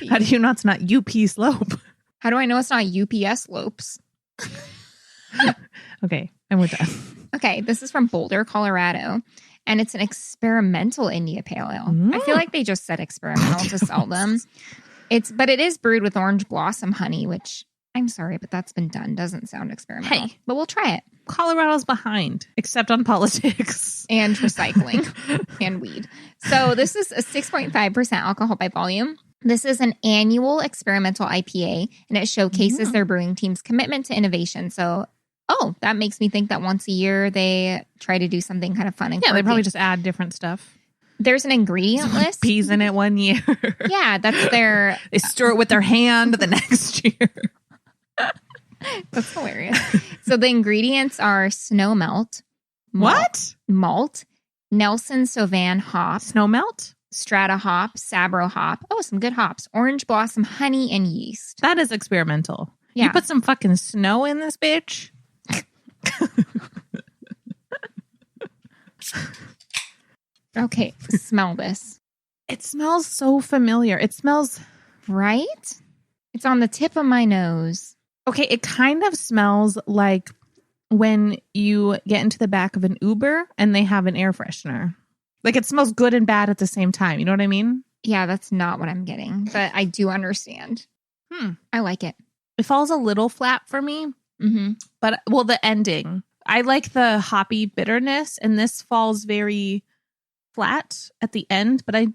How do you know it's not UP slope? How do I know it's not UPS slopes? Okay, and we're done. Okay, this is from Boulder, Colorado, and it's an experimental India Pale Ale. I feel like they just said experimental to sell them. But it is brewed with orange blossom honey, which I'm sorry, but that's been done. Doesn't sound experimental. Hey, but we'll try it. Colorado's behind, except on politics and recycling and weed. So this is a 6.5% alcohol by volume. This is an annual experimental IPA, and it showcases their brewing team's commitment to innovation. So, that makes me think that once a year they try to do something kind of fun and quirky. They probably just add different stuff. There's an ingredient list. Peas in it one year. Yeah, that's their... They stir it with their hand the next year. That's hilarious. So the ingredients are snow melt. Malt. Nelson Sauvin hop. Snow melt? Strata hop. Sabro hop. Oh, some good hops. Orange blossom honey and yeast. That is experimental. Yeah. You put some fucking snow in this bitch? Okay, smell this. It smells so familiar. It smells... Right? It's on the tip of my nose. Okay, it kind of smells like when you get into the back of an Uber and they have an air freshener. Like it smells good and bad at the same time. You know what I mean? Yeah, that's not what I'm getting, but I do understand. I like it. It falls a little flat for me, but the ending. I like the hoppy bitterness, and this falls very flat at the end, but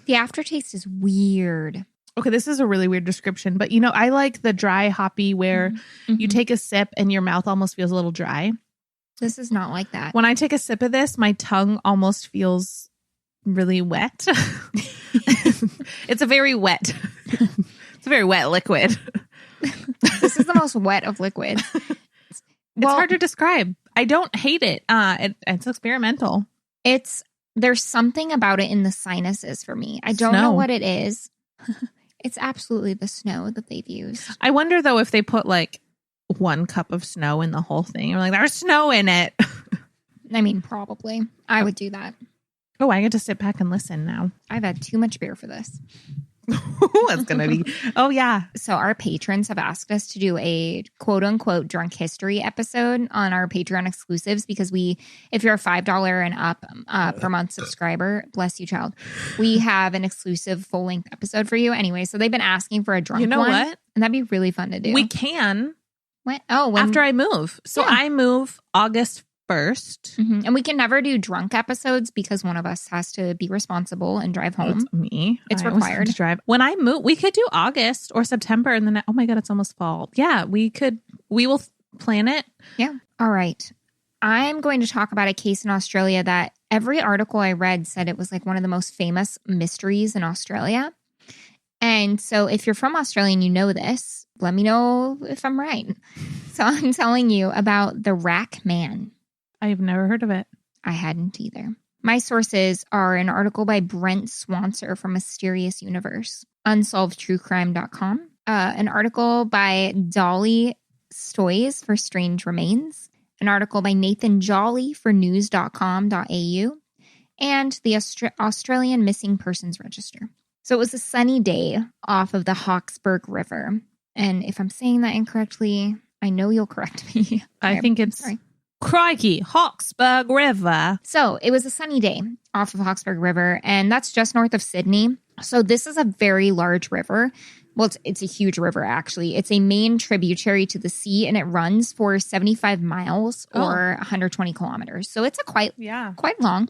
the aftertaste is weird. Okay, this is a really weird description, but I like the dry hoppy where you take a sip and your mouth almost feels a little dry. This is not like that. When I take a sip of this, my tongue almost feels really wet. It's a very wet liquid. This is the most wet of liquids. It's hard to describe. I don't hate it. It's experimental. There's something about it in the sinuses for me. I don't know what it is. It's absolutely the snow that they've used. I wonder, though, if they put like 1 cup of snow in the whole thing. Or like, there's snow in it. I mean, probably. I would do that. Oh, I get to sit back and listen now. I've had too much beer for this. It's going to be. Oh, yeah. So our patrons have asked us to do a quote unquote drunk history episode on our Patreon exclusives because if you're a $5 and up per month subscriber, bless you, child, we have an exclusive full length episode for you. Anyway, so they've been asking for a drunk one. You know what? And that'd be really fun to do. We can. When? After I move. So I move August 1st. And we can never do drunk episodes because one of us has to be responsible and drive home. It's me. It's required to drive. When I move, we could do August or September, and then oh my god, it's almost fall. Yeah, we will plan it. Yeah. All right. I'm going to talk about a case in Australia that every article I read said it was like one of the most famous mysteries in Australia. And so if you're from Australia and you know this, let me know if I'm right. So I'm telling you about the Rack Man. I've never heard of it. I hadn't either. My sources are an article by Brent Swanser from Mysterious Universe, unsolvedtruecrime.com, an article by Dolly Stoys for Strange Remains, an article by Nathan Jolly for news.com.au, and the Australian Missing Persons Register. So it was a sunny day off of the Hawkesbury River. And if I'm saying that incorrectly, I know you'll correct me. I think it's... Sorry. Crikey, Hawkesbury River. So it was a sunny day off of Hawkesbury River, and that's just north of Sydney. So this is a very large river. Well, it's a huge river, actually. It's a main tributary to the sea, and it runs for 75 miles or 120 kilometers. So it's quite long.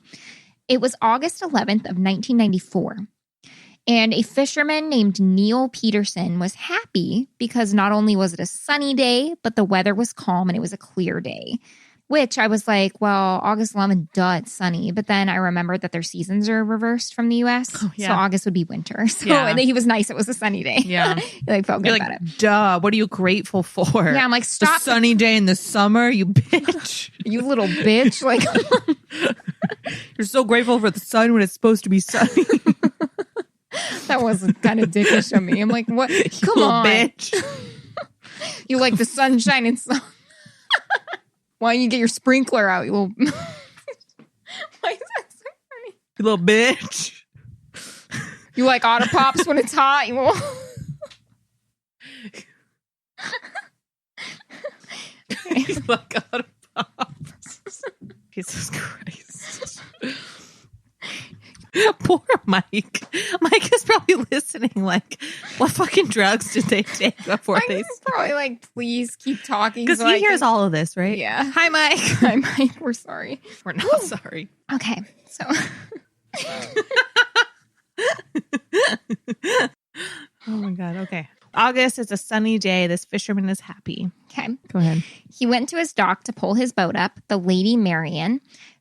It was August 11th of 1994. And a fisherman named Neil Peterson was happy because not only was it a sunny day, but the weather was calm and it was a clear day. Which I was like, well, August 11th, duh, it's sunny. But then I remembered that their seasons are reversed from the U.S. So August would be winter. So and he was nice. It was a sunny day. Yeah. He felt good about it. Duh, what are you grateful for? Yeah, I'm like, stop. The sunny day in the summer, you bitch. You little bitch. Like, you're so grateful for the sun when it's supposed to be sunny. That was kind of dickish of me. I'm like, what? Come on. Bitch. You like the sunshine and sun. Why don't you get your sprinkler out, you little... Why is that so funny? You little bitch. You like Otter Pops when it's hot? You will. He's like Otter Pops. Jesus Christ. Poor Mike. Mike is probably listening like, what fucking drugs did they take before they... probably like, please keep talking. Because he hears all of this, right? Yeah. Hi, Mike. Hi, Mike. We're sorry. We're not sorry. Okay. So... Oh my God. Okay. August is a sunny day. This fisherman is happy. Okay. Go ahead. He went to his dock to pull his boat up, the Lady Marian,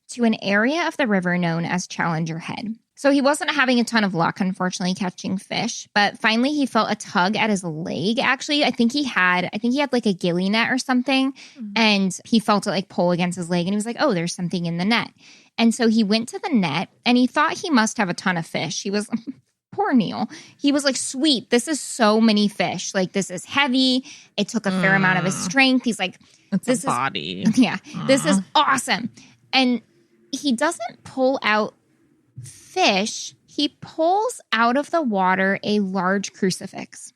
to an area of the river known as Challenger Head. So he wasn't having a ton of luck, unfortunately, catching fish, but finally he felt a tug at his leg. Actually, I think he had like a ghillie net or something, and he felt it like pull against his leg, and he was like, oh, there's something in the net. And so he went to the net, and he thought he must have a ton of fish. He was... Poor Neil. He was like, sweet, this is so many fish. Like, this is heavy. It took a fair amount of his strength. He's like, this body. Yeah, this is awesome. And he doesn't pull out fish. He pulls out of the water a large crucifix.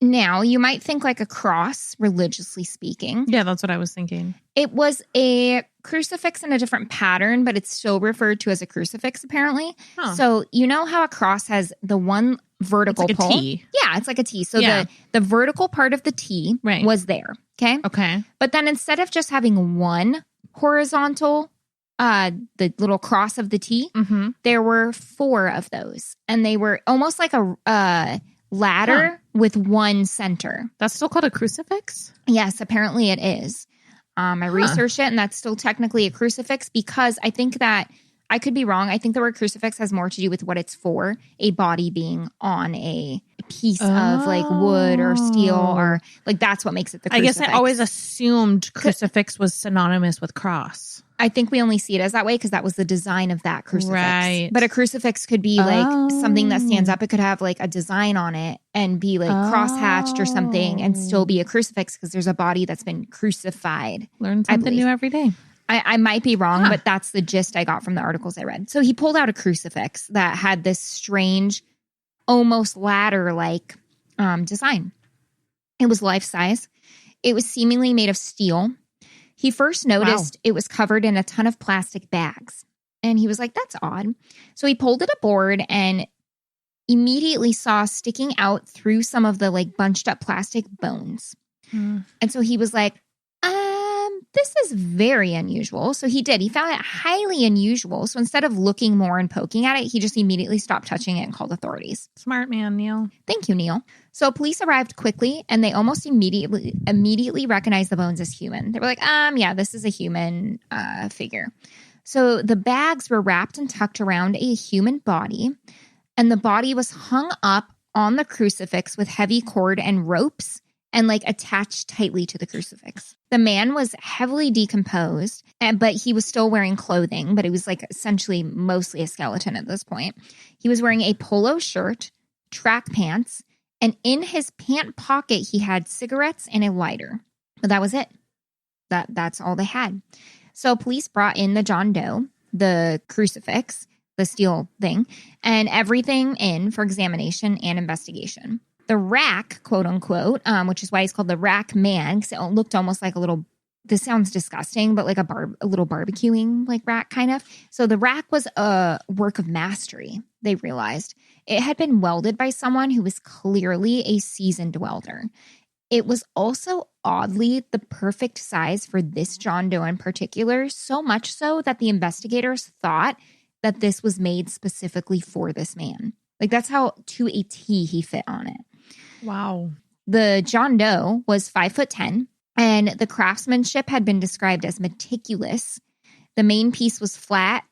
Now, you might think like a cross, religiously speaking. Yeah, that's what I was thinking. It was a crucifix in a different pattern, but it's still referred to as a crucifix, apparently. Huh. So you know how a cross has the one vertical it's like pole? A T. Yeah, it's like a T. So the vertical part of the T was there. Okay? Okay. But then instead of just having one horizontal, the little cross of the T, there were 4 of those. And they were almost like a ladder with one center. That's still called a crucifix? Yes, apparently it is. I researched it, and that's still technically a crucifix because I think that, I could be wrong, I think the word crucifix has more to do with what it's for, a body being on a piece of like wood or steel, or like that's what makes it the crucifix. I guess I always assumed crucifix was synonymous with cross. I think we only see it as that way because that was the design of that crucifix. Right. But a crucifix could be like something that stands up. It could have like a design on it and be like cross-hatched or something and still be a crucifix because there's a body that's been crucified. Learn something new every day. I might be wrong, but that's the gist I got from the articles I read. So he pulled out a crucifix that had this strange, almost ladder-like design. It was life-size. It was seemingly made of steel. He first noticed it was covered in a ton of plastic bags. And he was like, that's odd. So he pulled it aboard and immediately saw sticking out through some of the like bunched up plastic bones. And so he was like, this is very unusual. So he did. He found it highly unusual. So instead of looking more and poking at it, he just immediately stopped touching it and called authorities. Smart man, Neil. Thank you, Neil. So police arrived quickly, and they almost immediately recognized the bones as human. They were like, yeah, this is a human figure. So the bags were wrapped and tucked around a human body, and the body was hung up on the crucifix with heavy cord and ropes and like attached tightly to the crucifix. The man was heavily decomposed, but he was still wearing clothing, but he was like essentially mostly a skeleton at this point. He was wearing a polo shirt, track pants, and in his pant pocket, he had cigarettes and a lighter. But that was it. That's all they had. So police brought in the John Doe, the crucifix, the steel thing, and everything in for examination and investigation. The rack, quote unquote, which is why he's called the rack man, because it looked almost like a little, this sounds disgusting, but like a little barbecuing like rack kind of. So the rack was a work of mastery, they realized. It had been welded by someone who was clearly a seasoned welder. It was also oddly the perfect size for this John Doe in particular, so much so that the investigators thought that this was made specifically for this man. Like that's how to a T he fit on it. Wow. The John Doe was 5'10", and the craftsmanship had been described as meticulous. The main piece was flat.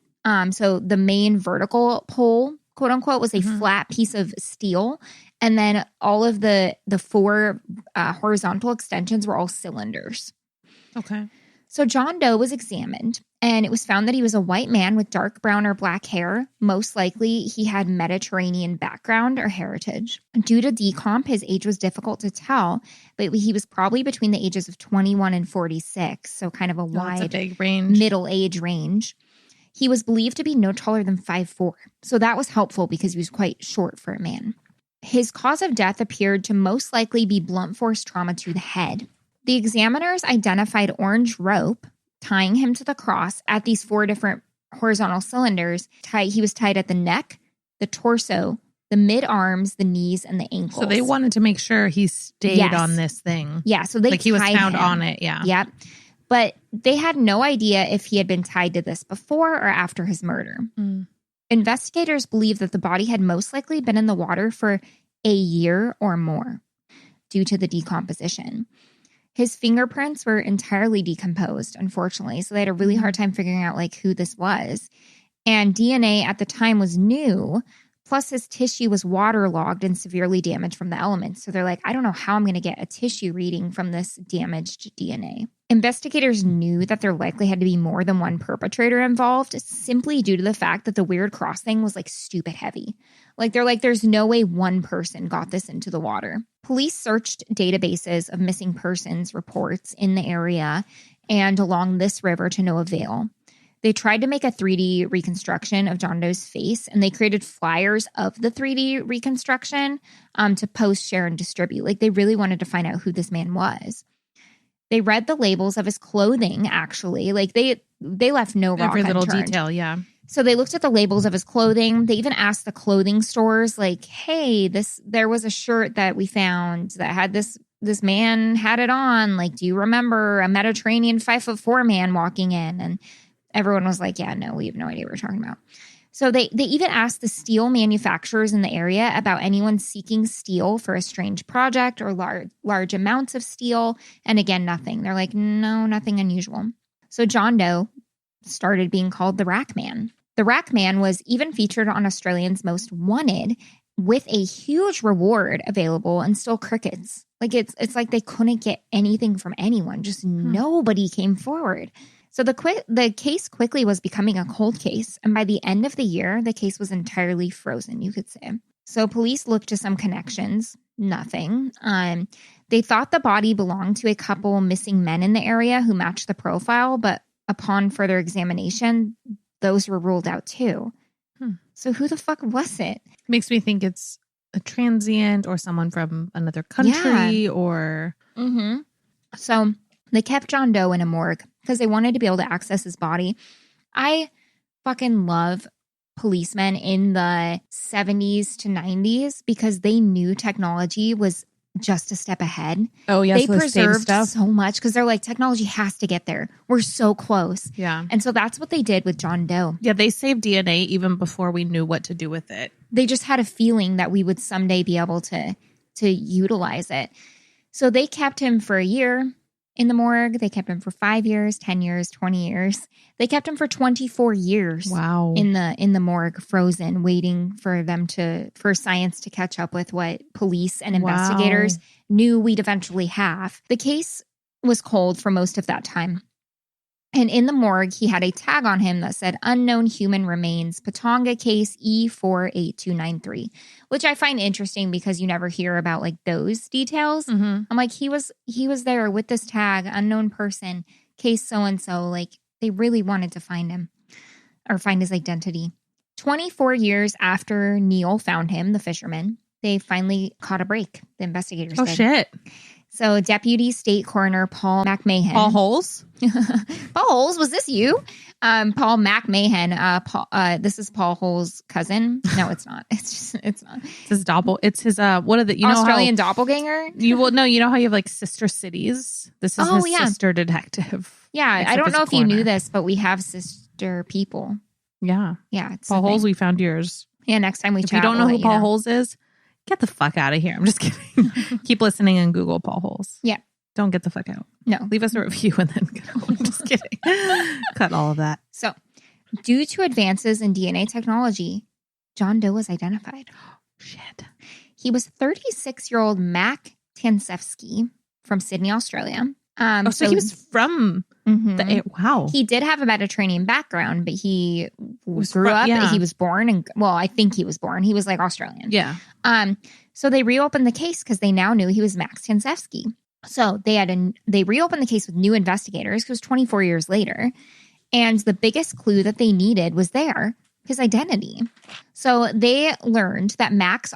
So the main vertical pole, quote unquote, was a flat piece of steel. And then all of the 4 horizontal extensions were all cylinders. Okay. So John Doe was examined, and it was found that he was a white man with dark brown or black hair. Most likely, he had Mediterranean background or heritage. Due to decomp, his age was difficult to tell, but he was probably between the ages of 21 and 46, so kind of a wide big range. middle age range. He was believed to be no taller than 5'4". So that was helpful because he was quite short for a man. His cause of death appeared to most likely be blunt force trauma to the head. The examiners identified orange rope tying him to the cross at these 4 different horizontal cylinders. He was tied at the neck, the torso, the mid-arms, the knees, and the ankles. So they wanted to make sure he stayed on this thing. Yeah, so they he was tied found him on it, yeah. Yep. But they had no idea if he had been tied to this before or after his murder. Investigators believe that the body had most likely been in the water for a year or more due to the decomposition. His fingerprints were entirely decomposed, unfortunately, so they had a really hard time figuring out like who this was. And DNA at the time was new, plus his tissue was waterlogged and severely damaged from the elements. So they're like, I don't know how I'm going to get a tissue reading from this damaged DNA. Investigators knew that there likely had to be more than one perpetrator involved simply due to the fact that the weird cross thing was like stupid heavy. Like they're like, there's no way one person got this into the water. Police searched databases of missing persons reports in the area and along this river to no avail. They tried to make a 3D reconstruction of John Doe's face, and they created flyers of the 3D reconstruction to post, share, and distribute. Like they really wanted to find out who this man was. They read the labels of his clothing, actually. Like they left no rock Every little unturned. detail, yeah. So they looked at the labels of his clothing. They even asked the clothing stores, like, hey, there was a shirt that we found that had this man had it on. Like, do you remember a Mediterranean 5'4" man walking in? And everyone was like, yeah, no, we have no idea what we're talking about. So they even asked the steel manufacturers in the area about anyone seeking steel for a strange project or large amounts of steel. And again, nothing. They're like, no, nothing unusual. So John Doe started being called the Rack Man. The Rack Man was even featured on Australians' Most Wanted with a huge reward available and still crickets. Like it's like they couldn't get anything from anyone. Just nobody came forward. So the case quickly was becoming a cold case. And by the end of the year, the case was entirely frozen, you could say. So police looked to some connections. Nothing. They thought the body belonged to a couple missing men in the area who matched the profile, but upon further examination, those were ruled out too. So who the fuck was it? Makes me think it's a transient or someone from another country or... So they kept John Doe in a morgue because they wanted to be able to access his body. I fucking love policemen in the 70s to 90s because they knew technology was just a step ahead. Oh, yes. They preserved so much because they're like, technology has to get there. We're so close. Yeah. And so that's what they did with John Doe. Yeah, they saved DNA even before we knew what to do with it. They just had a feeling that we would someday be able to utilize it. So they kept him for a year in the morgue. They kept him for 5 years, 10 years, 20 years. They kept him for 24 years. Wow. In the morgue, frozen, waiting for science to catch up with what police and investigators knew we'd eventually have. The case was cold for most of that time. And in the morgue, he had a tag on him that said unknown human remains, Patonga case E48293, which I find interesting because you never hear about like those details. I'm like, he was there with this tag, unknown person, case so-and-so. Like they really wanted to find him or find his identity. 24 years after Neil found him, the fisherman, they finally caught a break. The investigators did. Shit. So Deputy State Coroner Paul McMahon. Paul Holes? Paul Holes, was this you? Paul McMahon. This is Paul Holes' cousin. No, it's not. It's not. It's his what are the Australian doppelganger? You know how you have like sister cities? This is his sister detective. Yeah, I don't know if you knew this, but we have sister people. Yeah. Yeah. Paul Holes, we found yours. Yeah, next time we chat. If you don't know who Paul Holes is, get the fuck out of here. I'm just kidding. Keep listening and Google Paul Holes. Yeah. Don't get the fuck out. No. Leave us a review and then get out. I'm just kidding. Cut all of that. So, due to advances in DNA technology, John Doe was identified. Shit. He was 36-year-old Mac Tansevsky from Sydney, Australia. So he was from the... Wow. He did have a Mediterranean background, but he grew up. Yeah. He was born and... Well, I think he was born. He was like Australian. Yeah. So they reopened the case because they now knew he was Max Tansevsky. So they reopened the case with new investigators because 24 years later. And the biggest clue that they needed was there, his identity. So they learned that Max